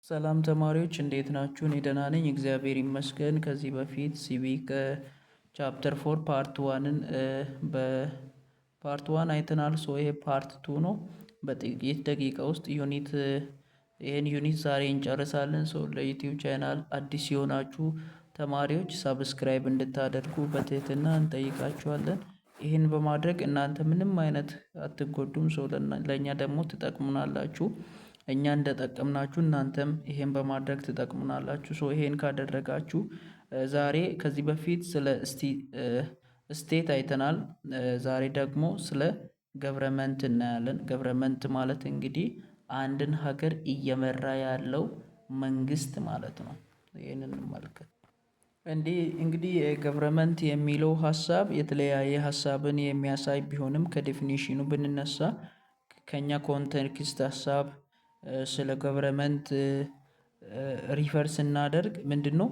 ሰላም ተማሪዎች እንዴት ናችሁ? እኔ ደህና ነኝ እግዚአብሔር ይመስገን። ከዚህ በፊት ሲቪክ ቻፕተር 4 ፓርት 1ን በፓርት 1 አይተናል። ሶ ይሄ ፓርት 2 ነው። በጥቂት ደቂቃ ውስጥ ይሄን ዩኒት ዛሬ እንጨርሳለን። ሶ ለዩቲዩብ ቻናል አዲስ የሆናችሁ ተማሪዎች ሰብስክራይብ እንድታደርጉ በትህትና እንጠይቃችኋለን። ይህን በማድረግ እናንተ ምንም አይነት አትጎዱም። ሶ ለእኛ ደግሞ ትጠቅሙናላችሁ። እኛ እንደጠቀምናችሁ እናንተም ይሄን በማድረግ ትጠቅሙናላችሁ። ሶ ይሄን ካደረጋችሁ ዛሬ ከዚህ በፊት ስለ ስቴት አይተናል። ዛሬ ደግሞ ስለ ገቨርንመንት እናያለን። ገቨርንመንት ማለት እንግዲህ አንድን ሀገር እየመራ ያለው መንግስት ማለት ነው። ይሄንን እንመልከት። እንግዲህ ገቨርንመንት የሚለው ሀሳብ የተለያየ ሀሳብን የሚያሳይ ቢሆንም ከዴፊኒሽኑ ብንነሳ ከኛ ኮንቴክስት ሀሳብ ስለ ገቨርንመንት ሪፈር ስናደርግ ምንድነው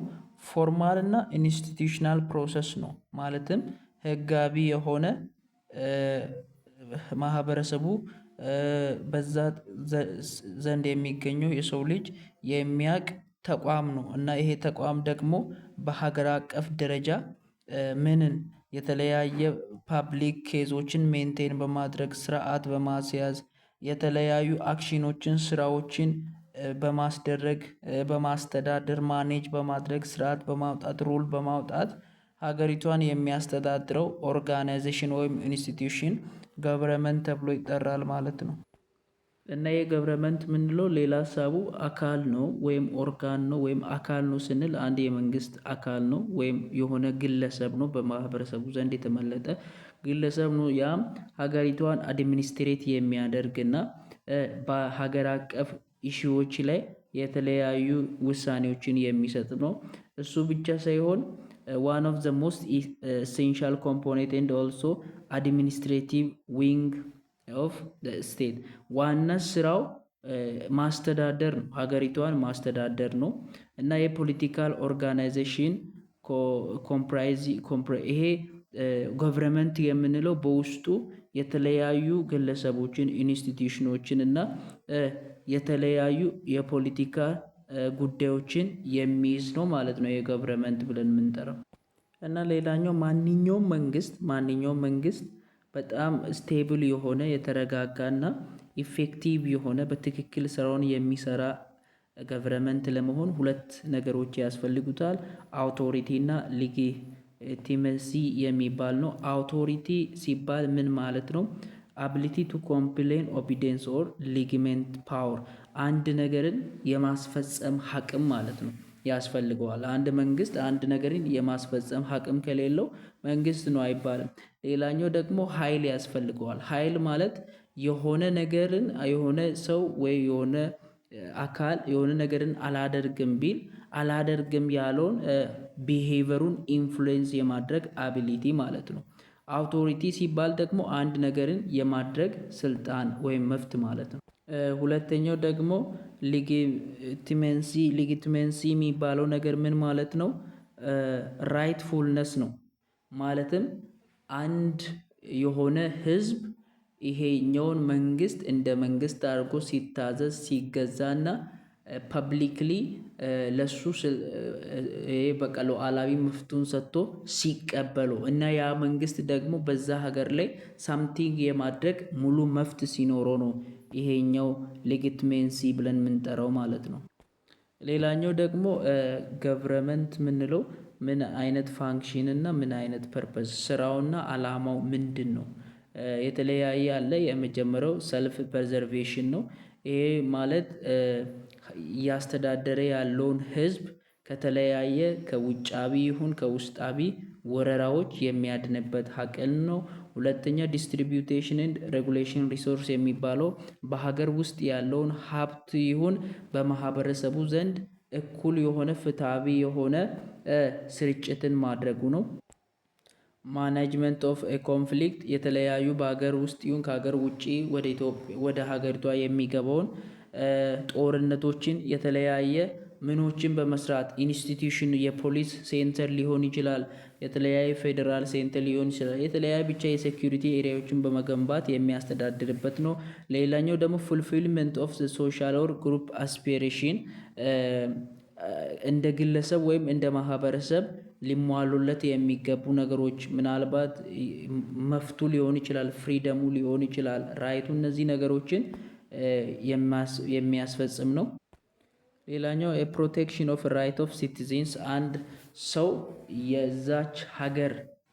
ፎርማል እና ኢንስቲትዩሽናል ፕሮሰስ ነው። ማለትም ህጋዊ የሆነ ማህበረሰቡ በዛ ዘንድ የሚገኘው የሰው ልጅ የሚያቅ ተቋም ነው እና ይሄ ተቋም ደግሞ በሀገር አቀፍ ደረጃ ምንን የተለያየ ፓብሊክ ኬዞችን ሜንቴን በማድረግ ስርዓት በማስያዝ የተለያዩ አክሽኖችን ስራዎችን በማስደረግ በማስተዳደር ማኔጅ በማድረግ ስርዓት በማውጣት ሩል በማውጣት ሀገሪቷን የሚያስተዳድረው ኦርጋናይዜሽን ወይም ኢንስቲትዩሽን ገቨርንመንት ተብሎ ይጠራል ማለት ነው። እና የገቨርንመንት ምንለው ሌላ ሀሳቡ አካል ነው ወይም ኦርጋን ነው ወይም አካል ነው ስንል አንድ የመንግስት አካል ነው ወይም የሆነ ግለሰብ ነው፣ በማህበረሰቡ ዘንድ የተመለጠ ግለሰብ ነው። ያም ሀገሪቷን አድሚኒስትሬት የሚያደርግና በሀገር አቀፍ ኢሹዎች ላይ የተለያዩ ውሳኔዎችን የሚሰጥ ነው። እሱ ብቻ ሳይሆን one of the most essential component and also administrative wing of the state ዋና ስራው ማስተዳደር ነው፣ ሀገሪቷን ማስተዳደር ነው። እና የፖለቲካል ኦርጋናይዜሽን ይሄ ገቨርንመንት የምንለው በውስጡ የተለያዩ ግለሰቦችን ኢንስቲትዩሽኖችን እና የተለያዩ የፖለቲካ ጉዳዮችን የሚይዝ ነው ማለት ነው የገቨርንመንት ብለን የምንጠራው። እና ሌላኛው ማንኛውም መንግስት በጣም ስቴብል የሆነ የተረጋጋና ኢፌክቲቭ የሆነ በትክክል ስራውን የሚሰራ ገቨርንመንት ለመሆን ሁለት ነገሮች ያስፈልጉታል፣ አውቶሪቲ እና ሌጂቲመሲ የሚባል ነው። አውቶሪቲ ሲባል ምን ማለት ነው? አቢሊቲ ቱ ኮምፕሌን ኦቢዲየንስ ኦር ሌጊመንት ፓወር፣ አንድ ነገርን የማስፈጸም አቅም ማለት ነው ያስፈልገዋል። አንድ መንግስት አንድ ነገርን የማስፈጸም አቅም ከሌለው መንግስት ነው አይባልም። ሌላኛው ደግሞ ኃይል ያስፈልገዋል። ኃይል ማለት የሆነ ነገርን የሆነ ሰው ወይ የሆነ አካል የሆነ ነገርን አላደርግም ቢል አላደርግም ያለውን ቢሄቨሩን ኢንፍሉዌንስ የማድረግ አቢሊቲ ማለት ነው። አውቶሪቲ ሲባል ደግሞ አንድ ነገርን የማድረግ ስልጣን ወይም መብት ማለት ነው። ሁለተኛው ደግሞ ሌጂቲመሲ የሚባለው ነገር ምን ማለት ነው? ራይትፉልነስ ነው። ማለትም አንድ የሆነ ህዝብ ይሄኛውን መንግስት እንደ መንግስት አድርጎ ሲታዘዝ ሲገዛና ፐብሊክሊ ለሱ በቃ ሉዓላዊ መፍቱን ሰጥቶ ሲቀበለው እና ያ መንግስት ደግሞ በዛ ሀገር ላይ ሳምቲንግ የማድረግ ሙሉ መፍት ሲኖረው ነው ይሄኛው ሌጂቲሜሲ ብለን የምንጠራው ማለት ነው። ሌላኛው ደግሞ ገቨርንመንት ምንለው ምን አይነት ፋንክሽን እና ምን አይነት ፐርፐዝ ስራውና አላማው ምንድን ነው? የተለያየ አለ። የመጀመሪያው ሰልፍ ፕሬዘርቬሽን ነው። ይሄ ማለት እያስተዳደረ ያለውን ህዝብ ከተለያየ ከውጫዊ ይሁን ከውስጣዊ ወረራዎች የሚያድንበት ሀቅል ነው። ሁለተኛ ዲስትሪቢዩቴሽን ኤንድ ሬጉሌሽን ሪሶርስ የሚባለው በሀገር ውስጥ ያለውን ሀብት ይሁን በማህበረሰቡ ዘንድ እኩል የሆነ ፍትሃዊ የሆነ ስርጭትን ማድረጉ ነው። ማኔጅመንት ኦፍ ኮንፍሊክት የተለያዩ በሀገር ውስጥ ይሁን ከሀገር ውጪ ወደ ሀገሪቷ የሚገባውን ጦርነቶችን የተለያየ ምኖችን በመስራት ኢንስቲትዩሽን የፖሊስ ሴንተር ሊሆን ይችላል፣ የተለያየ ፌዴራል ሴንተር ሊሆን ይችላል፣ የተለያየ ብቻ የሴኩሪቲ ኤሪያዎችን በመገንባት የሚያስተዳድርበት ነው። ሌላኛው ደግሞ ፉልፊልመንት ኦፍ ሶሻል ኦር ግሩፕ አስፒሬሽን እንደ ግለሰብ ወይም እንደ ማህበረሰብ ሊሟሉለት የሚገቡ ነገሮች ምናልባት መፍቱ ሊሆን ይችላል፣ ፍሪደሙ ሊሆን ይችላል፣ ራይቱ እነዚህ ነገሮችን የሚያስፈጽም ነው። ሌላኛው የፕሮቴክሽን ኦፍ ራይት ኦፍ ሲቲዝንስ አንድ ሰው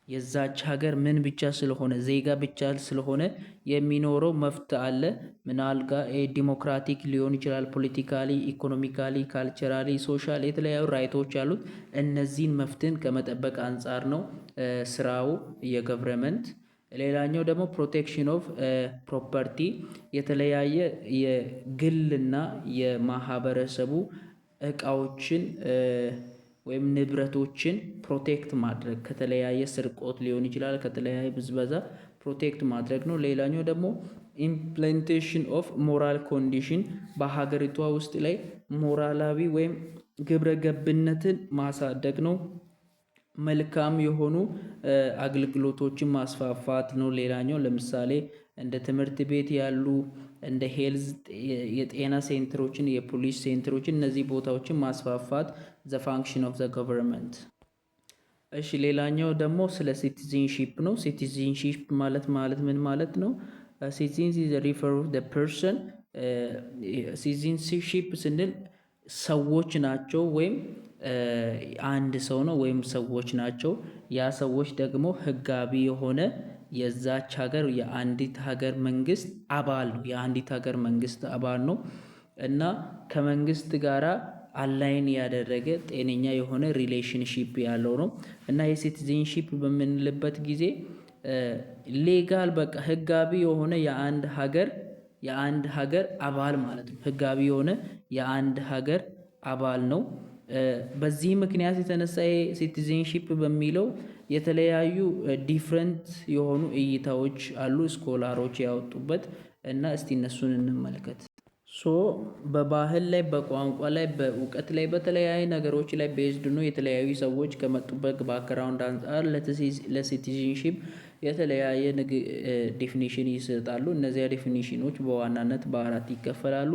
የዛች ሀገር ምን ብቻ ስለሆነ ዜጋ ብቻ ስለሆነ የሚኖረው መፍት አለ። ምናልጋ ዲሞክራቲክ ሊሆን ይችላል፣ ፖለቲካሊ፣ ኢኮኖሚካሊ፣ ካልቸራሊ፣ ሶሻል የተለያዩ ራይቶች አሉት። እነዚህን መፍትን ከመጠበቅ አንጻር ነው ስራው የገቨርንመንት። ሌላኛው ደግሞ ፕሮቴክሽን ኦፍ ፕሮፐርቲ የተለያየ የግልና የማህበረሰቡ እቃዎችን ወይም ንብረቶችን ፕሮቴክት ማድረግ ከተለያየ ስርቆት ሊሆን ይችላል፣ ከተለያየ ብዝበዛ ፕሮቴክት ማድረግ ነው። ሌላኛው ደግሞ ኢምፕሌንቴሽን ኦፍ ሞራል ኮንዲሽን በሀገሪቷ ውስጥ ላይ ሞራላዊ ወይም ግብረ ገብነትን ማሳደግ ነው። መልካም የሆኑ አገልግሎቶችን ማስፋፋት ነው። ሌላኛው ለምሳሌ እንደ ትምህርት ቤት ያሉ እንደ ሄልዝ የጤና ሴንተሮችን፣ የፖሊስ ሴንተሮችን እነዚህ ቦታዎችን ማስፋፋት ዘ ፋንክሽን ኦፍ ዘ ገቨርንመንት። እሺ ሌላኛው ደግሞ ስለ ሲቲዝንሺፕ ነው። ሲቲዝንሺፕ ማለት ምን ማለት ነው? ሲቲዝን ኢዝ ሪፈር ኦፍ ዘ ፐርሰን። ሲቲዝንሺፕ ስንል ሰዎች ናቸው ወይም አንድ ሰው ነው ወይም ሰዎች ናቸው። ያ ሰዎች ደግሞ ህጋቢ የሆነ የዛች ሀገር የአንዲት ሀገር መንግስት አባል ነው። የአንዲት ሀገር መንግስት አባል ነው እና ከመንግስት ጋራ አላይን ያደረገ ጤነኛ የሆነ ሪሌሽንሺፕ ያለው ነው እና የሲቲዝንሺፕ በምንልበት ጊዜ ሌጋል በቃ ህጋቢ የሆነ የአንድ ሀገር አባል ማለት ነው። ህጋቢ የሆነ የአንድ ሀገር አባል ነው። በዚህ ምክንያት የተነሳ ሲቲዝንሺፕ በሚለው የተለያዩ ዲፍረንት የሆኑ እይታዎች አሉ ስኮላሮች ያወጡበት እና እስቲ እነሱን እንመልከት። በባህል ላይ፣ በቋንቋ ላይ፣ በእውቀት ላይ፣ በተለያዩ ነገሮች ላይ ቤዝድ ነው። የተለያዩ ሰዎች ከመጡበት ባክግራውንድ አንጻር ለሲቲዝንሺፕ የተለያየ ዴፊኒሽን ይሰጣሉ። እነዚያ ዴፊኒሽኖች በዋናነት በአራት ይከፈላሉ።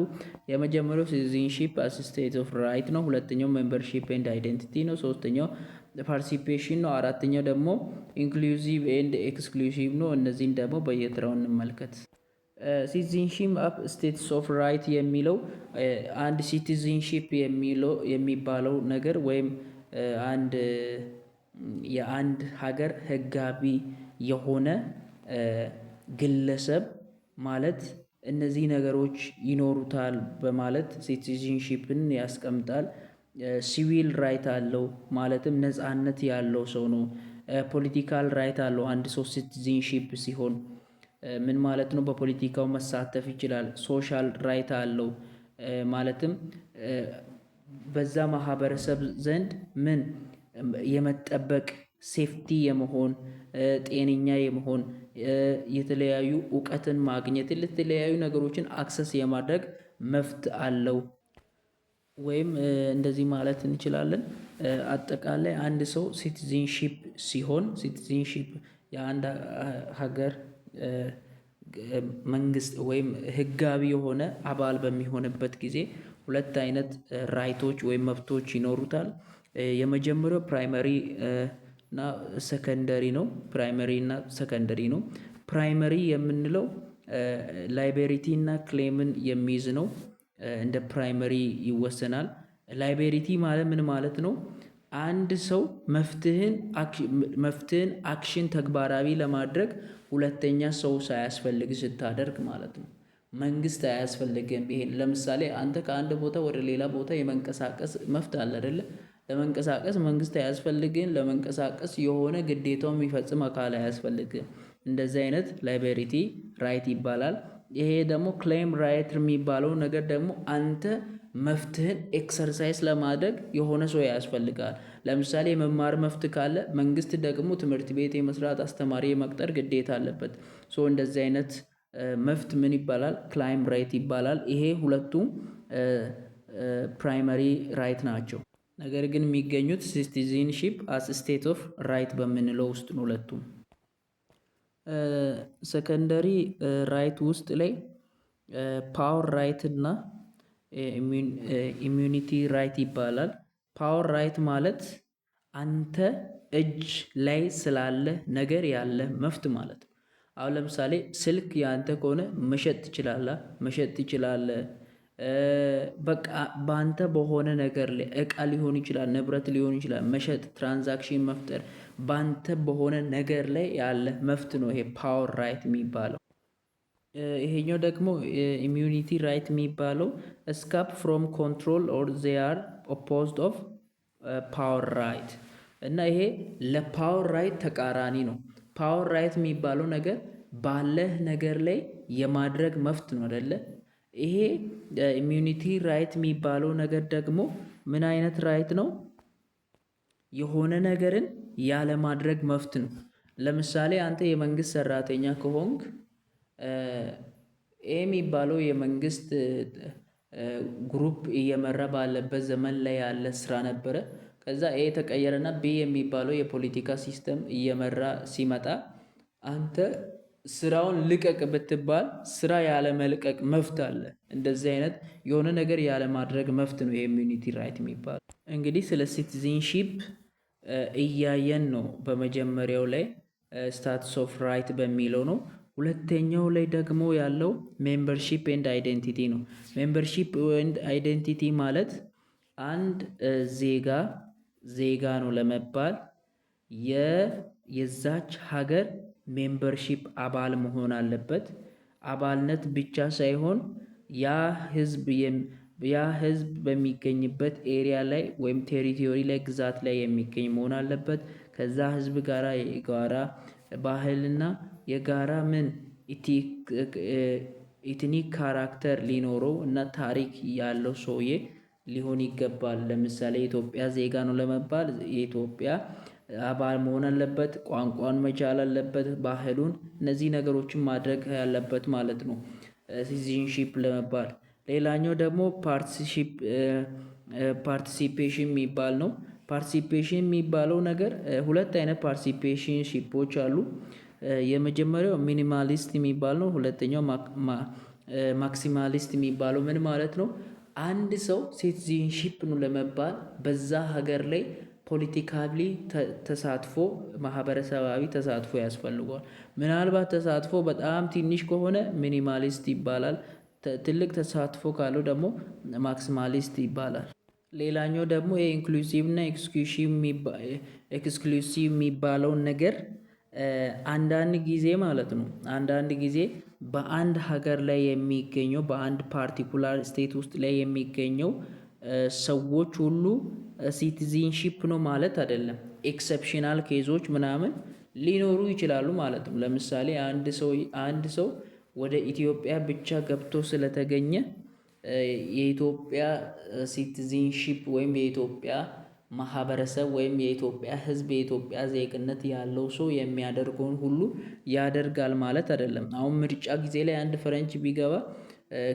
የመጀመሪያው ሲቲዝንሺፕ አስ ስቴት ኦፍ ራይት ነው። ሁለተኛው ሜምበርሺፕ ኤንድ አይደንቲቲ ነው። ሶስተኛው ፓርቲሲፔሽን ነው። አራተኛው ደግሞ ኢንክሉሲቭ ኤንድ ኤክስክሉሲቭ ነው። እነዚህን ደግሞ በየተራው እንመልከት። ሲቲዝንሺፕ አፕ ስቴትስ ኦፍ ራይት የሚለው አንድ ሲቲዝንሺፕ የሚባለው ነገር ወይም የአንድ ሀገር ህጋቢ የሆነ ግለሰብ ማለት እነዚህ ነገሮች ይኖሩታል በማለት ሲቲዝንሺፕን ያስቀምጣል። ሲቪል ራይት አለው ማለትም ነፃነት ያለው ሰው ነው። ፖለቲካል ራይት አለው አንድ ሰው ሲቲዝንሺፕ ሲሆን ምን ማለት ነው? በፖለቲካው መሳተፍ ይችላል። ሶሻል ራይት አለው ማለትም በዛ ማህበረሰብ ዘንድ ምን የመጠበቅ ሴፍቲ የመሆን ጤነኛ የመሆን የተለያዩ እውቀትን ማግኘት የተለያዩ ነገሮችን አክሰስ የማድረግ መብት አለው ወይም እንደዚህ ማለት እንችላለን። አጠቃላይ አንድ ሰው ሲቲዝንሺፕ ሲሆን ሲቲዝንሺፕ የአንድ ሀገር መንግስት ወይም ህጋዊ የሆነ አባል በሚሆንበት ጊዜ ሁለት አይነት ራይቶች ወይም መብቶች ይኖሩታል። የመጀመሪያው ፕራይመሪ እና ሰከንደሪ ነው። ፕራይመሪ የምንለው ላይቤሪቲ እና ክሌምን የሚይዝ ነው። እንደ ፕራይመሪ ይወሰናል። ላይቤሪቲ ማለት ምን ማለት ነው? አንድ ሰው መፍትህን አክሽን ተግባራዊ ለማድረግ ሁለተኛ ሰው ሳያስፈልግ ስታደርግ ማለት ነው። መንግስት አያስፈልግም። ይሄን ለምሳሌ አንተ ከአንድ ቦታ ወደ ሌላ ቦታ የመንቀሳቀስ መፍት አለ አይደለ? ለመንቀሳቀስ መንግስት አያስፈልግም። ለመንቀሳቀስ የሆነ ግዴታው የሚፈጽም አካል አያስፈልግም። እንደዚህ አይነት ላይቤሪቲ ራይት ይባላል። ይሄ ደግሞ ክሌም ራይት የሚባለው ነገር ደግሞ አንተ መፍትህን ኤክሰርሳይዝ ለማድረግ የሆነ ሰው ያስፈልጋል። ለምሳሌ የመማር መፍት ካለ መንግስት ደግሞ ትምህርት ቤት የመስራት አስተማሪ የመቅጠር ግዴታ አለበት። እንደዚህ አይነት መፍት ምን ይባላል? ክላይም ራይት ይባላል። ይሄ ሁለቱም ፕራይመሪ ራይት ናቸው። ነገር ግን የሚገኙት ሲቲዝንሺፕ አስ ስቴት ኦፍ ራይት በምንለው ውስጥ ነው ሁለቱም። ሰከንደሪ ራይት ውስጥ ላይ ፓወር ራይት እና ኢሚዩኒቲ ራይት ይባላል። ፓወር ራይት ማለት አንተ እጅ ላይ ስላለ ነገር ያለ መፍት ማለት ነው። አሁን ለምሳሌ ስልክ ያንተ ከሆነ መሸጥ ትችላለህ። በቃ በአንተ በሆነ ነገር ላይ እቃ ሊሆን ይችላል፣ ንብረት ሊሆን ይችላል፣ መሸጥ፣ ትራንዛክሽን መፍጠር በአንተ በሆነ ነገር ላይ ያለ መፍት ነው ይሄ ፓወር ራይት የሚባለው። ይሄኛው ደግሞ ኢሚዩኒቲ ራይት የሚባለው እስካፕ ፍሮም ኮንትሮል ኦር ዜይ አር ኦፖዝድ ኦፍ ፓወር ራይት እና ይሄ ለፓወር ራይት ተቃራኒ ነው። ፓወር ራይት የሚባለው ነገር ባለህ ነገር ላይ የማድረግ መፍት ነው አይደለ? ይሄ ኢሚዩኒቲ ራይት የሚባለው ነገር ደግሞ ምን አይነት ራይት ነው? የሆነ ነገርን ያለማድረግ መፍት ነው። ለምሳሌ አንተ የመንግስት ሰራተኛ ከሆንክ የሚባለው የመንግስት ግሩፕ እየመራ ባለበት ዘመን ላይ ያለ ስራ ነበረ። ከዛ ተቀየረና ቢ የሚባለው የፖለቲካ ሲስተም እየመራ ሲመጣ አንተ ስራውን ልቀቅ ብትባል ስራ ያለ መልቀቅ መፍት አለ። እንደዚህ አይነት የሆነ ነገር ያለ ማድረግ መፍት ነው የኢሚዩኒቲ ራይት የሚባል። እንግዲህ ስለ ሲቲዝንሺፕ እያየን ነው። በመጀመሪያው ላይ ስታትስ ኦፍ ራይት በሚለው ነው። ሁለተኛው ላይ ደግሞ ያለው ሜምበርሺፕ ኤንድ አይዴንቲቲ ነው። ሜምበርሺፕ ኤንድ አይዴንቲቲ ማለት አንድ ዜጋ ነው ለመባል የዛች ሀገር ሜምበርሺፕ አባል መሆን አለበት። አባልነት ብቻ ሳይሆን ያ ህዝብ በሚገኝበት ኤሪያ ላይ ወይም ቴሪቶሪ ላይ ግዛት ላይ የሚገኝ መሆን አለበት። ከዛ ህዝብ ጋራ የጋራ ባህልና የጋራ ኢትኒክ ካራክተር ሊኖረው እና ታሪክ ያለው ሰውዬ ሊሆን ይገባል። ለምሳሌ የኢትዮጵያ ዜጋ ነው ለመባል የኢትዮጵያ አባል መሆን አለበት። ቋንቋን መቻል አለበት። ባህሉን፣ እነዚህ ነገሮችን ማድረግ ያለበት ማለት ነው ሲቲዝንሺፕ ለመባል። ሌላኛው ደግሞ ፓርቲሲፔሽን የሚባል ነው። ፓርቲሲፔሽን የሚባለው ነገር ሁለት አይነት ፓርቲሲፔሽን ሺፖች አሉ። የመጀመሪያው ሚኒማሊስት የሚባል ነው። ሁለተኛው ማክሲማሊስት የሚባለው ምን ማለት ነው? አንድ ሰው ሲቲዝንሺፕ ነው ለመባል በዛ ሀገር ላይ ፖለቲካሊ ተሳትፎ፣ ማህበረሰባዊ ተሳትፎ ያስፈልገዋል። ምናልባት ተሳትፎ በጣም ትንሽ ከሆነ ሚኒማሊስት ይባላል። ትልቅ ተሳትፎ ካለው ደግሞ ማክሲማሊስት ይባላል። ሌላኛው ደግሞ የኢንክሉሲቭ እና ኤክስክሉሲቭ የሚባለውን ነገር አንዳንድ ጊዜ ማለት ነው አንዳንድ ጊዜ በአንድ ሀገር ላይ የሚገኘው በአንድ ፓርቲኩላር ስቴት ውስጥ ላይ የሚገኘው ሰዎች ሁሉ ሲቲዝንሺፕ ነው ማለት አይደለም። ኤክሰፕሽናል ኬዞች ምናምን ሊኖሩ ይችላሉ ማለት ነው። ለምሳሌ አንድ ሰው ወደ ኢትዮጵያ ብቻ ገብቶ ስለተገኘ የኢትዮጵያ ሲቲዝንሺፕ ወይም የኢትዮጵያ ማህበረሰብ ወይም የኢትዮጵያ ሕዝብ የኢትዮጵያ ዜግነት ያለው ሰው የሚያደርገውን ሁሉ ያደርጋል ማለት አይደለም። አሁን ምርጫ ጊዜ ላይ አንድ ፈረንጅ ቢገባ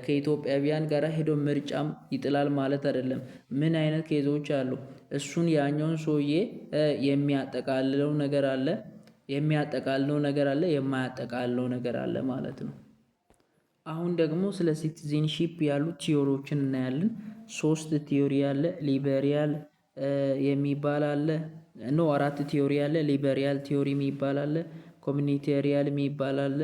ከኢትዮጵያውያን ጋር ሄዶ ምርጫም ይጥላል ማለት አይደለም። ምን አይነት ኬዞች አሉ? እሱን ያኛውን ሰውዬ የሚያጠቃልለው ነገር አለ፣ የማያጠቃልለው ነገር አለ ማለት ነው። አሁን ደግሞ ስለ ሲቲዝንሺፕ ያሉ ቲዮሪዎችን እናያለን። 3 ቲዮሪ አለ። ሊበሪያል የሚባል አለ። 4 ቲዮሪ አለ። ሊበሪያል ቲዮሪ የሚባል አለ፣ ኮሚኒቴሪያል የሚባል አለ፣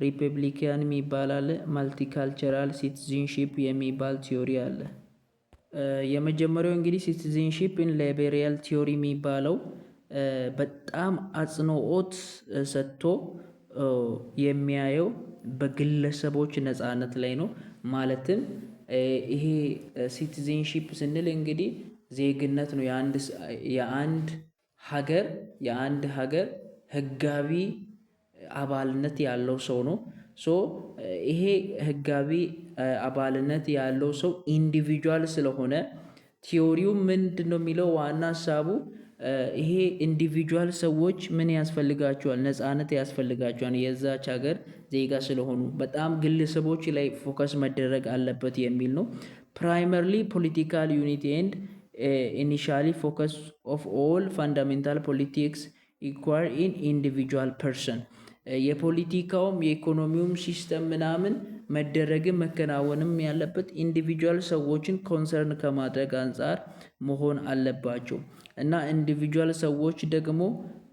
ሪፐብሊካን የሚባል አለ፣ ማልቲካልቸራል ሲቲዝንሺፕ የሚባል ቲዮሪ አለ። የመጀመሪያው እንግዲህ ሲቲዝንሺፕ ኢን ሊበሪያል ቲዮሪ የሚባለው በጣም አጽንኦት ሰጥቶ የሚያየው በግለሰቦች ነፃነት ላይ ነው። ማለትም ይሄ ሲቲዝንሺፕ ስንል እንግዲህ ዜግነት ነው። የአንድ ሀገር ህጋዊ አባልነት ያለው ሰው ነው። ይሄ ህጋዊ አባልነት ያለው ሰው ኢንዲቪጁዋል ስለሆነ ቲዮሪው ምንድነው የሚለው ዋና ሀሳቡ ይሄ ኢንዲቪጁዋል ሰዎች ምን ያስፈልጋቸዋል? ነፃነት ያስፈልጋቸዋል። የዛች ሀገር ዜጋ ስለሆኑ በጣም ግለሰቦች ላይ ፎከስ መደረግ አለበት የሚል ነው። ፕራይመርሊ ፖለቲካል ዩኒቲ ኤንድ ኢኒሻሊ ፎከስ ኦፍ ኦል ፋንዳሜንታል ፖለቲክስ ኢኳር ኢን ኢንዲቪጁዋል ፐርሰን። የፖለቲካውም የኢኮኖሚውም ሲስተም ምናምን መደረግም መከናወንም ያለበት ኢንዲቪጁዋል ሰዎችን ኮንሰርን ከማድረግ አንጻር መሆን አለባቸው እና ኢንዲቪጁዋል ሰዎች ደግሞ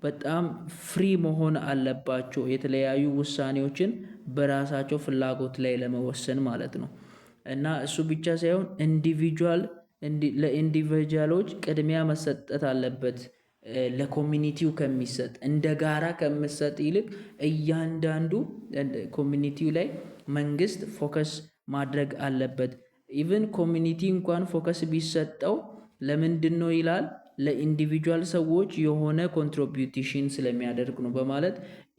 በጣም ፍሪ መሆን አለባቸው የተለያዩ ውሳኔዎችን በራሳቸው ፍላጎት ላይ ለመወሰን ማለት ነው። እና እሱ ብቻ ሳይሆን ለኢንዲቪጁዋሎች ቅድሚያ መሰጠት አለበት። ለኮሚኒቲው ከሚሰጥ እንደ ጋራ ከምሰጥ ይልቅ እያንዳንዱ ኮሚኒቲው ላይ መንግስት ፎከስ ማድረግ አለበት። ኢቭን ኮሚኒቲ እንኳን ፎከስ ቢሰጠው ለምንድን ነው ይላል ለኢንዲቪጁዋል ሰዎች የሆነ ኮንትሪቢዩሽን ስለሚያደርግ ነው በማለት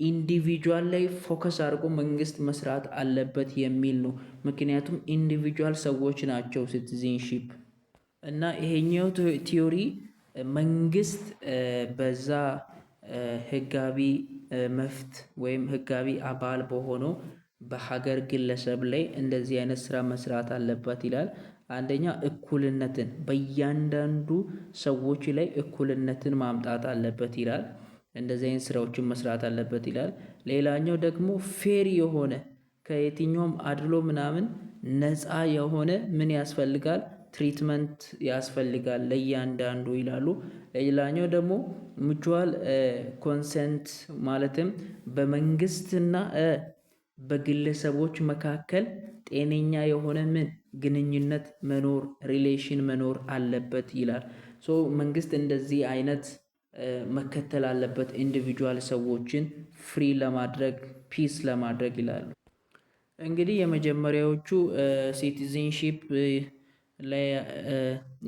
ኢንዲቪጁዋል ላይ ፎከስ አድርጎ መንግስት መስራት አለበት የሚል ነው። ምክንያቱም ኢንዲቪጁዋል ሰዎች ናቸው ሲቲዝንሺፕ እና ይሄኛው ቲዮሪ መንግስት በዛ ህጋዊ መፍት ወይም ህጋዊ አባል በሆነው በሀገር ግለሰብ ላይ እንደዚህ አይነት ስራ መስራት አለበት ይላል። አንደኛ እኩልነትን በእያንዳንዱ ሰዎች ላይ እኩልነትን ማምጣት አለበት ይላል። እንደዚህ አይነት ስራዎችን መስራት አለበት ይላል። ሌላኛው ደግሞ ፌር የሆነ ከየትኛውም አድሎ ምናምን ነፃ የሆነ ምን ያስፈልጋል ትሪትመንት ያስፈልጋል ለእያንዳንዱ ይላሉ። ሌላኛው ደግሞ ሙቹዋል ኮንሰንት ማለትም በመንግስትና በግለሰቦች መካከል ጤነኛ የሆነ ምን ግንኙነት መኖር ሪሌሽን መኖር አለበት ይላል። ሶ መንግስት እንደዚህ አይነት መከተል አለበት ኢንዲቪጁዋል ሰዎችን ፍሪ ለማድረግ ፒስ ለማድረግ ይላሉ። እንግዲህ የመጀመሪያዎቹ ሲቲዝንሺፕ ላይ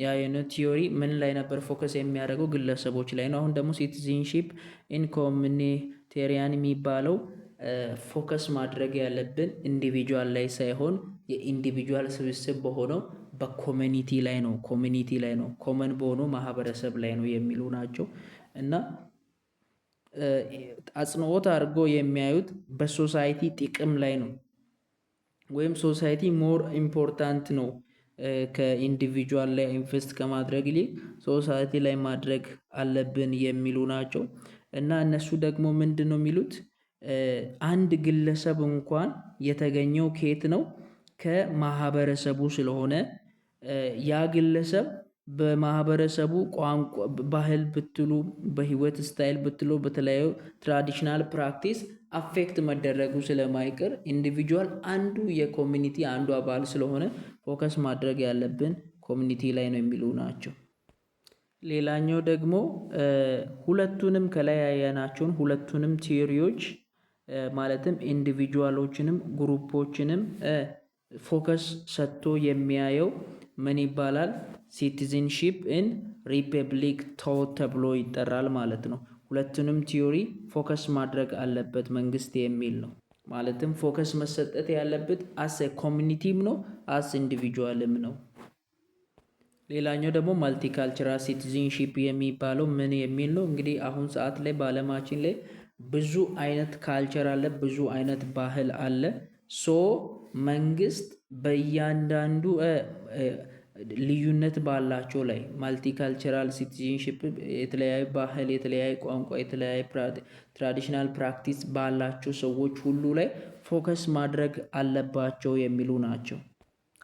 ያየነው ቲዮሪ ምን ላይ ነበር ፎከስ የሚያደርገው ግለሰቦች ላይ ነው። አሁን ደግሞ ሲቲዝንሺፕ ኢን ኮሚኒቴሪያን የሚባለው ፎከስ ማድረግ ያለብን ኢንዲቪጁዋል ላይ ሳይሆን የኢንዲቪጁዋል ስብስብ በሆነው በኮሚኒቲ ላይ ነው ኮመን በሆነው ማህበረሰብ ላይ ነው የሚሉ ናቸው። እና አጽንኦት አድርጎ የሚያዩት በሶሳይቲ ጥቅም ላይ ነው ወይም ሶሳይቲ ሞር ኢምፖርታንት ነው ከኢንዲቪጁዋል ላይ ኢንቨስት ከማድረግ ይልቅ ሶሳይቲ ላይ ማድረግ አለብን የሚሉ ናቸው። እና እነሱ ደግሞ ምንድን ነው የሚሉት አንድ ግለሰብ እንኳን የተገኘው ከየት ነው ከማህበረሰቡ ስለሆነ ያ ግለሰብ በማህበረሰቡ ቋንቋ ባህል ብትሉ በህይወት ስታይል ብትሉ በተለያዩ ትራዲሽናል ፕራክቲስ አፌክት መደረጉ ስለማይቀር ኢንዲቪጁዋል አንዱ የኮሚኒቲ አንዱ አባል ስለሆነ ፎከስ ማድረግ ያለብን ኮሚኒቲ ላይ ነው የሚሉ ናቸው። ሌላኛው ደግሞ ሁለቱንም ከላይ ያየናቸውን ሁለቱንም ቲዮሪዎች ማለትም ኢንዲቪጁዋሎችንም ግሩፖችንም ፎከስ ሰጥቶ የሚያየው ምን ይባላል ሲቲዝንሺፕ ኢን ሪፐብሊክ ቶት ተብሎ ይጠራል ማለት ነው። ሁለቱንም ቲዮሪ ፎከስ ማድረግ አለበት መንግስት የሚል ነው። ማለትም ፎከስ መሰጠት ያለበት አስ ኮሚኒቲም ነው አስ ኢንዲቪጁዋልም ነው። ሌላኛው ደግሞ ማልቲካልቸራል ሲቲዝንሺፕ የሚባለው ምን የሚል ነው? እንግዲህ አሁን ሰዓት ላይ በአለማችን ላይ ብዙ አይነት ካልቸር አለ፣ ብዙ አይነት ባህል አለ። ሶ መንግስት በእያንዳንዱ ልዩነት ባላቸው ላይ ማልቲካልቸራል ሲቲዝንሺፕ የተለያዩ ባህል፣ የተለያዩ ቋንቋ፣ የተለያዩ ትራዲሽናል ፕራክቲስ ባላቸው ሰዎች ሁሉ ላይ ፎከስ ማድረግ አለባቸው የሚሉ ናቸው።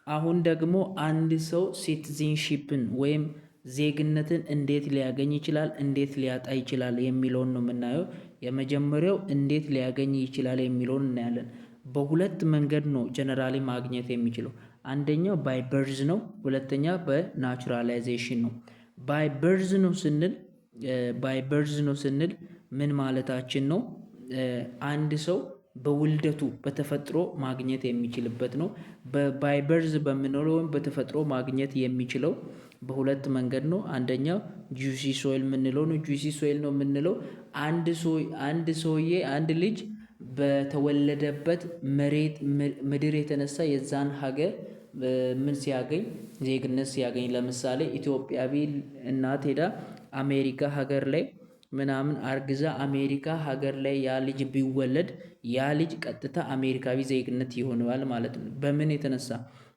አሁን ደግሞ አንድ ሰው ሲቲዝንሺፕን ወይም ዜግነትን እንዴት ሊያገኝ ይችላል፣ እንዴት ሊያጣ ይችላል የሚለውን ነው የምናየው። የመጀመሪያው እንዴት ሊያገኝ ይችላል የሚለውን እናያለን። በሁለት መንገድ ነው ጀነራሊ ማግኘት የሚችለው። አንደኛው ባይ በርዝ ነው፣ ሁለተኛ በናቹራላይዜሽን ነው። ባይ በርዝ ነው ስንል ምን ማለታችን ነው? አንድ ሰው በውልደቱ በተፈጥሮ ማግኘት የሚችልበት ነው። ባይ በርዝ በምንለው ወይም በተፈጥሮ ማግኘት የሚችለው በሁለት መንገድ ነው። አንደኛው ጁሲ ሶይል የምንለው ነው። ጁሲ ሶይል ነው የምንለው አንድ ልጅ በተወለደበት መሬት ምድር የተነሳ የዛን ሀገር ምን ሲያገኝ ዜግነት ሲያገኝ፣ ለምሳሌ ኢትዮጵያዊ እናት ሄዳ አሜሪካ ሀገር ላይ ምናምን አርግዛ አሜሪካ ሀገር ላይ ያ ልጅ ቢወለድ ያ ልጅ ቀጥታ አሜሪካዊ ዜግነት ይሆነዋል ማለት ነው። በምን የተነሳ?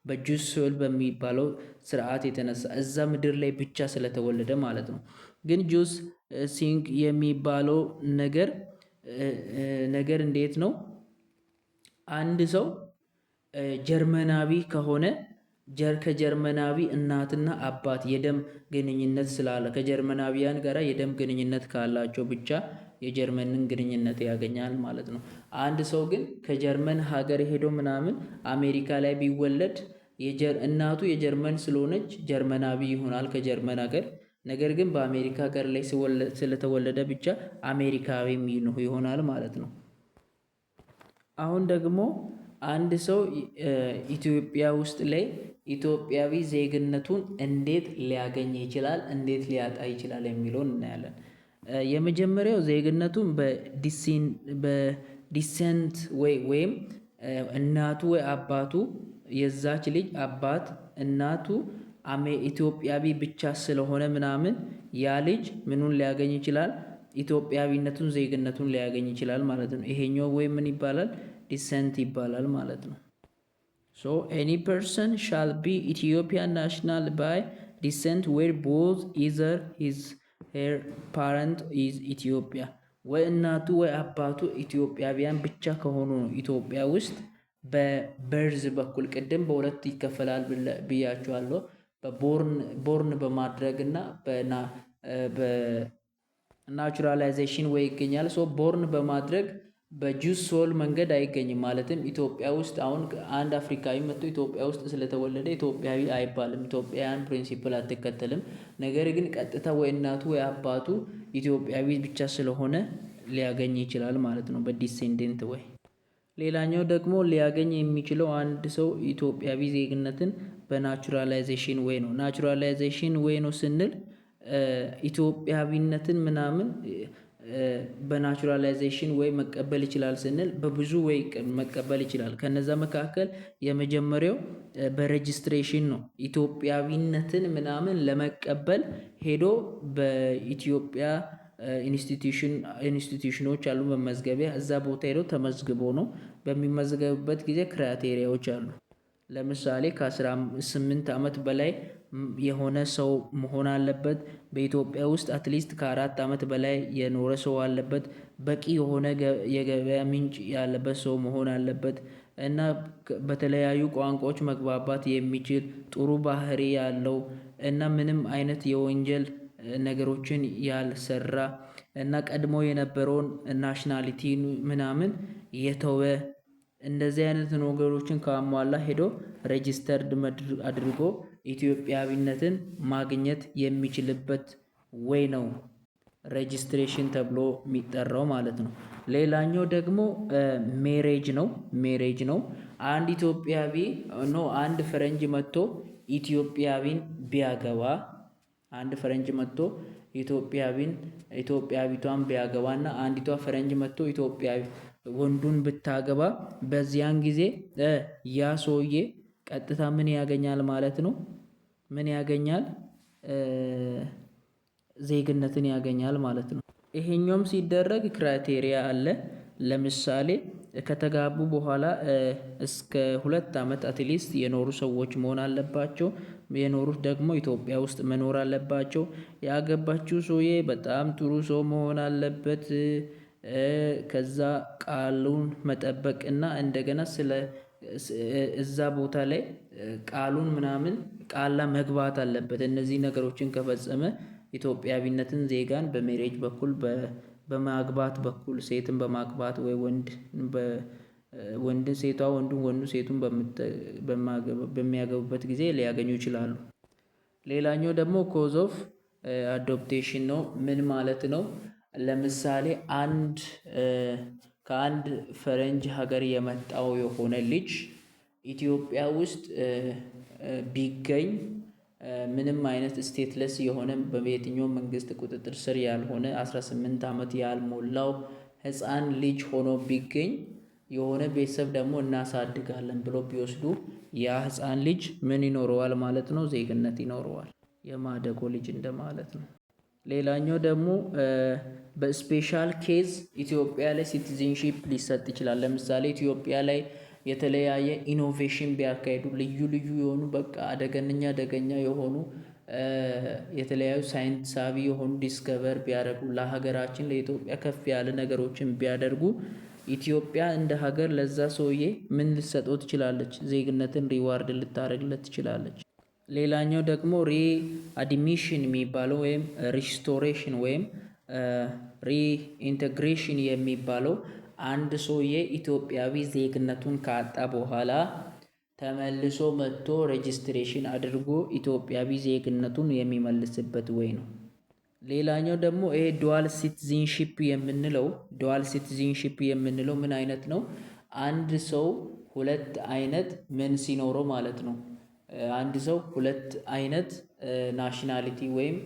በጁስ ሶይል በሚባለው ስርዓት የተነሳ እዛ ምድር ላይ ብቻ ስለተወለደ ማለት ነው። ግን ጁስ ሲንግ የሚባለው ነገር እንዴት ነው? አንድ ሰው ጀርመናዊ ከሆነ ከጀርመናዊ እናትና አባት የደም ግንኙነት ስላለ ከጀርመናዊያን ጋር የደም ግንኙነት ካላቸው ብቻ የጀርመንን ግንኙነት ያገኛል ማለት ነው። አንድ ሰው ግን ከጀርመን ሀገር ሄዶ ምናምን አሜሪካ ላይ ቢወለድ እናቱ የጀርመን ስለሆነች ጀርመናዊ ይሆናል ከጀርመን ሀገር። ነገር ግን በአሜሪካ ሀገር ላይ ስለተወለደ ብቻ አሜሪካዊ ይሆናል ማለት ነው። አሁን ደግሞ አንድ ሰው ኢትዮጵያ ውስጥ ላይ ኢትዮጵያዊ ዜግነቱን እንዴት ሊያገኝ ይችላል፣ እንዴት ሊያጣ ይችላል የሚለውን እናያለን። የመጀመሪያው ዜግነቱን በዲሰንት ወይም እናቱ ወይ አባቱ የዛች ልጅ አባት እናቱ ኢትዮጵያዊ ብቻ ስለሆነ ምናምን ያ ልጅ ምኑን ሊያገኝ ይችላል? ኢትዮጵያዊነቱን ዜግነቱን ሊያገኝ ይችላል ማለት ነው። ይሄኛው ወይ ምን ይባላል? ዲሰንት ይባላል ማለት ነው። ሶ ኤኒ ፐርሰን ሻል ቢ ኢትዮጵያን ናሽናል ባይ ዲሰንት ዌር ቦዝ ኢዘር ሂዝ ሄር ፓረንት ኢዝ ኢትዮጵያ። ወይ እናቱ ወይ አባቱ ኢትዮጵያውያን ብቻ ከሆኑ ነው ኢትዮጵያ ውስጥ በበርዝ በኩል ቅድም በሁለት ይከፈላል ብያቸዋለሁ። ቦርን በማድረግ እና በናቹራላይዜሽን ወይ ይገኛል። ሶ ቦርን በማድረግ በጁስ ሶል መንገድ አይገኝም። ማለትም ኢትዮጵያ ውስጥ አሁን አንድ አፍሪካዊ መጥቶ ኢትዮጵያ ውስጥ ስለተወለደ ኢትዮጵያዊ አይባልም። ኢትዮጵያን ፕሪንሲፕል አትከተልም። ነገር ግን ቀጥታ ወይ እናቱ ወይ አባቱ ኢትዮጵያዊ ብቻ ስለሆነ ሊያገኝ ይችላል ማለት ነው በዲሴንደንት ወይ። ሌላኛው ደግሞ ሊያገኝ የሚችለው አንድ ሰው ኢትዮጵያዊ ዜግነትን በናቹራላይዜሽን ወይ ነው። ናቹራላይዜሽን ወይ ነው ስንል ኢትዮጵያዊነትን ምናምን በናቹራላይዜሽን ወይ መቀበል ይችላል ስንል በብዙ ወይ መቀበል ይችላል። ከነዛ መካከል የመጀመሪያው በሬጅስትሬሽን ነው። ኢትዮጵያዊነትን ምናምን ለመቀበል ሄዶ በኢትዮጵያ ኢንስቲትዩሽኖች አሉ መመዝገቢያ፣ እዛ ቦታ ሄዶ ተመዝግቦ ነው። በሚመዘገብበት ጊዜ ክራይቴሪያዎች አሉ። ለምሳሌ ከ18 ዓመት በላይ የሆነ ሰው መሆን አለበት። በኢትዮጵያ ውስጥ አትሊስት ከ4 ዓመት በላይ የኖረ ሰው አለበት። በቂ የሆነ የገበያ ምንጭ ያለበት ሰው መሆን አለበት እና በተለያዩ ቋንቋዎች መግባባት የሚችል ጥሩ ባህሪ ያለው እና ምንም አይነት የወንጀል ነገሮችን ያልሰራ እና ቀድሞ የነበረውን ናሽናሊቲ ምናምን የተወ እንደዚህ አይነት ነገሮችን ካሟላ ሄዶ ሬጂስተርድ አድርጎ ኢትዮጵያዊነትን ማግኘት የሚችልበት ወይ ነው ሬጂስትሬሽን ተብሎ የሚጠራው ማለት ነው። ሌላኛው ደግሞ ሜሬጅ ነው። አንድ ኢትዮጵያዊ አንድ ፈረንጅ መጥቶ ኢትዮጵያዊን ቢያገባ ኢትዮጵያዊቷን ቢያገባና አንዲቷ ፈረንጅ መጥቶ ኢትዮጵያዊ ወንዱን ብታገባ በዚያን ጊዜ ያ ሰውዬ ቀጥታ ምን ያገኛል ማለት ነው? ምን ያገኛል? ዜግነትን ያገኛል ማለት ነው። ይሄኛውም ሲደረግ ክራይቴሪያ አለ። ለምሳሌ ከተጋቡ በኋላ እስከ 2 ዓመት አትሊስት የኖሩ ሰዎች መሆን አለባቸው። የኖሩት ደግሞ ኢትዮጵያ ውስጥ መኖር አለባቸው። ያገባችው ሰውዬ በጣም ጥሩ ሰው መሆን አለበት። ከዛ ቃሉን መጠበቅ እና እንደገና ስለ እዛ ቦታ ላይ ቃሉን ምናምን ቃል መግባት አለበት። እነዚህ ነገሮችን ከፈጸመ ኢትዮጵያዊነትን ዜጋን በሜሬጅ በኩል በማግባት በኩል ሴትን በማግባት ወይ ወንድ ሴቷ ወንዱ ሴቱን በሚያገቡበት ጊዜ ሊያገኙ ይችላሉ። ሌላኛው ደግሞ ኮዝ ኦፍ አዶፕቴሽን ነው። ምን ማለት ነው? ለምሳሌ ከአንድ ፈረንጅ ሀገር የመጣው የሆነ ልጅ ኢትዮጵያ ውስጥ ቢገኝ ምንም አይነት ስቴትለስ የሆነ በየትኛው መንግስት ቁጥጥር ስር ያልሆነ 18 ዓመት ያልሞላው ህፃን ልጅ ሆኖ ቢገኝ የሆነ ቤተሰብ ደግሞ እናሳድጋለን ብሎ ቢወስዱ ያ ህፃን ልጅ ምን ይኖረዋል ማለት ነው? ዜግነት ይኖረዋል። የማደጎ ልጅ እንደማለት ነው። ሌላኛው ደግሞ በስፔሻል ኬዝ ኢትዮጵያ ላይ ሲቲዝንሺፕ ሊሰጥ ይችላል። ለምሳሌ ኢትዮጵያ ላይ የተለያየ ኢኖቬሽን ቢያካሂዱ ልዩ የሆኑ በቃ አደገኛ የሆኑ የተለያዩ ሳይንሳዊ የሆኑ ዲስከቨር ቢያደርጉ ለሀገራችን ለኢትዮጵያ ከፍ ያለ ነገሮችን ቢያደርጉ ኢትዮጵያ እንደ ሀገር ለዛ ሰውዬ ምን ልትሰጠው ትችላለች? ዜግነትን ሪዋርድ ልታደርግለት ትችላለች። ሌላኛው ደግሞ ሪአድሚሽን የሚባለው ወይም ሪስቶሬሽን ወይም ሪኢንቴግሬሽን የሚባለው አንድ ሰውዬ ኢትዮጵያዊ ዜግነቱን ካጣ በኋላ ተመልሶ መጥቶ ሬጅስትሬሽን አድርጎ ኢትዮጵያዊ ዜግነቱን የሚመልስበት ወይ ነው። ሌላኛው ደግሞ ይሄ ዱዋል ሲቲዝንሺፕ የምንለው ምን አይነት ነው? አንድ ሰው ሁለት አይነት ምን ሲኖረው ማለት ነው። አንድ ሰው ሁለት አይነት ናሽናሊቲ ወይም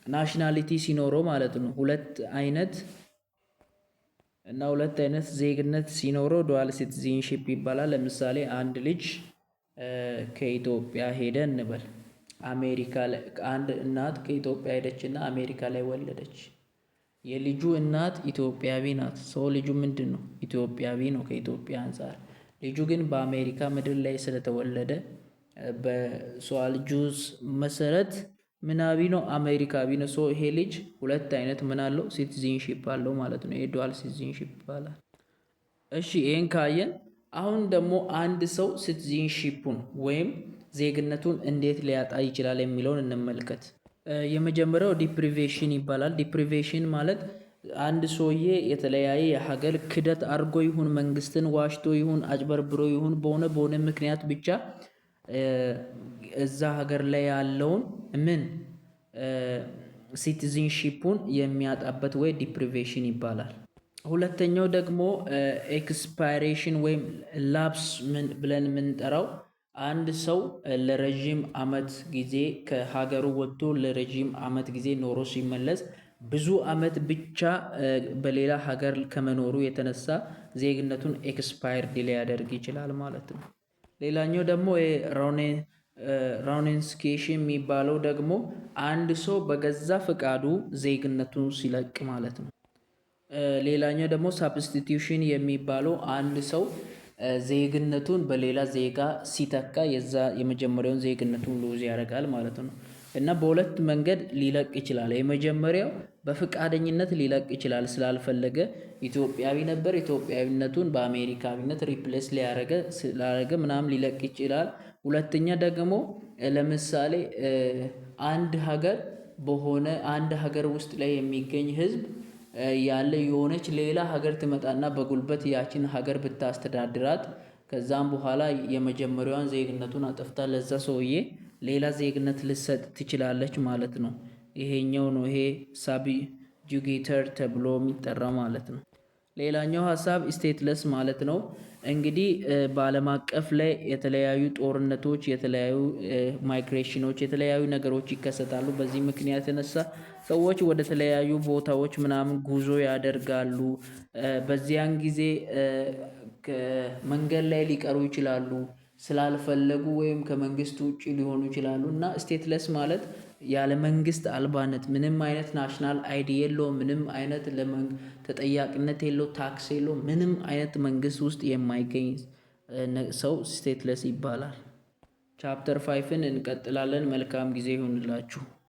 ናሽናሊቲ ሲኖረው ማለት ነው። ሁለት አይነት ዜግነት ሲኖረው ዱዋል ሲቲዝንሺፕ ይባላል። ለምሳሌ አንድ ልጅ ከኢትዮጵያ ሄደ እንበል። አሜሪካ ላይ አንድ እናት ከኢትዮጵያ ሄደችና አሜሪካ ላይ ወለደች። የልጁ እናት ኢትዮጵያዊ ናት። ሰው ልጁ ምንድን ነው? ኢትዮጵያዊ ነው ከኢትዮጵያ አንፃር። ልጁ ግን በአሜሪካ ምድር ላይ ስለተወለደ በሶል ጁስ መሰረት ምናዊ ነው? አሜሪካዊ ነው። ሶ ይሄ ልጅ ሁለት አይነት ምን አለው? ሲቲዝንሺፕ አለው ማለት ነው። ዱዋል ሲቲዝንሺፕ ይባላል። እሺ ይሄን ካየን አሁን ደግሞ አንድ ሰው ሲቲዝንሺፑን ወይም ዜግነቱን እንዴት ሊያጣ ይችላል የሚለውን እንመልከት። የመጀመሪያው ዲፕሪቬሽን ይባላል። ዲፕሪቬሽን ማለት አንድ ሰውዬ የተለያየ የሀገር ክደት አድርጎ ይሁን መንግስትን ዋሽቶ ይሁን አጭበርብሮ ይሁን በሆነ ምክንያት ብቻ እዛ ሀገር ላይ ያለውን ሲቲዝንሺፑን የሚያጣበት ወይ ዲፕሪቬሽን ይባላል። ሁለተኛው ደግሞ ኤክስፓይሬሽን ወይም ላፕስ ብለን የምንጠራው አንድ ሰው ለረዥም አመት ጊዜ ከሀገሩ ወጥቶ ለረዥም አመት ጊዜ ኖሮ ሲመለስ ብዙ አመት ብቻ በሌላ ሀገር ከመኖሩ የተነሳ ዜግነቱን ኤክስፓየርድ ሊያደርግ ይችላል ማለት ነው። ሌላኛው ደግሞ ራውኔንስኬሽን የሚባለው ደግሞ አንድ ሰው በገዛ ፈቃዱ ዜግነቱን ሲለቅ ማለት ነው። ሌላኛው ደግሞ ሳብስቲቲዩሽን የሚባለው አንድ ሰው ዜግነቱን በሌላ ዜጋ ሲተካ የመጀመሪያውን ዜግነቱን ሉዝ ያደርጋል ማለት ነው። እና በሁለት መንገድ ሊለቅ ይችላል። የመጀመሪያው በፈቃደኝነት ሊለቅ ይችላል። ስላልፈለገ ኢትዮጵያዊ ነበር፣ ኢትዮጵያዊነቱን በአሜሪካዊነት ሪፕሌስ ሊያደርግ ምናምን ሊለቅ ይችላል። ሁለተኛ ደግሞ ለምሳሌ አንድ ሀገር ውስጥ ላይ የሚገኝ ህዝብ ያለ የሆነች ሌላ ሀገር ትመጣና በጉልበት ያችን ሀገር ብታስተዳድራት ከዛም በኋላ የመጀመሪያዋን ዜግነቱን አጥፍታ ለዛ ሰውዬ ሌላ ዜግነት ልሰጥ ትችላለች ማለት ነው። ይሄኛው ነው ይሄ ሳብጁጌተር ተብሎ የሚጠራ ማለት ነው። ሌላኛው ሀሳብ ስቴትለስ ማለት ነው። እንግዲህ በዓለም አቀፍ ላይ የተለያዩ ጦርነቶች፣ የተለያዩ ማይግሬሽኖች፣ የተለያዩ ነገሮች ይከሰታሉ። በዚህ ምክንያት የተነሳ ሰዎች ወደ ተለያዩ ቦታዎች ምናምን ጉዞ ያደርጋሉ። በዚያን ጊዜ መንገድ ላይ ሊቀሩ ይችላሉ ስላልፈለጉ ወይም ከመንግስት ውጭ ሊሆኑ ይችላሉ። እና ስቴትለስ ማለት ያለ መንግስት አልባነት፣ ምንም አይነት ናሽናል አይዲ የለው፣ ምንም አይነት ተጠያቂነት የለው፣ ታክስ የለው፣ ምንም አይነት መንግስት ውስጥ የማይገኝ ሰው ስቴትለስ ይባላል። ቻፕተር 5ን እንቀጥላለን። መልካም ጊዜ ይሁንላችሁ።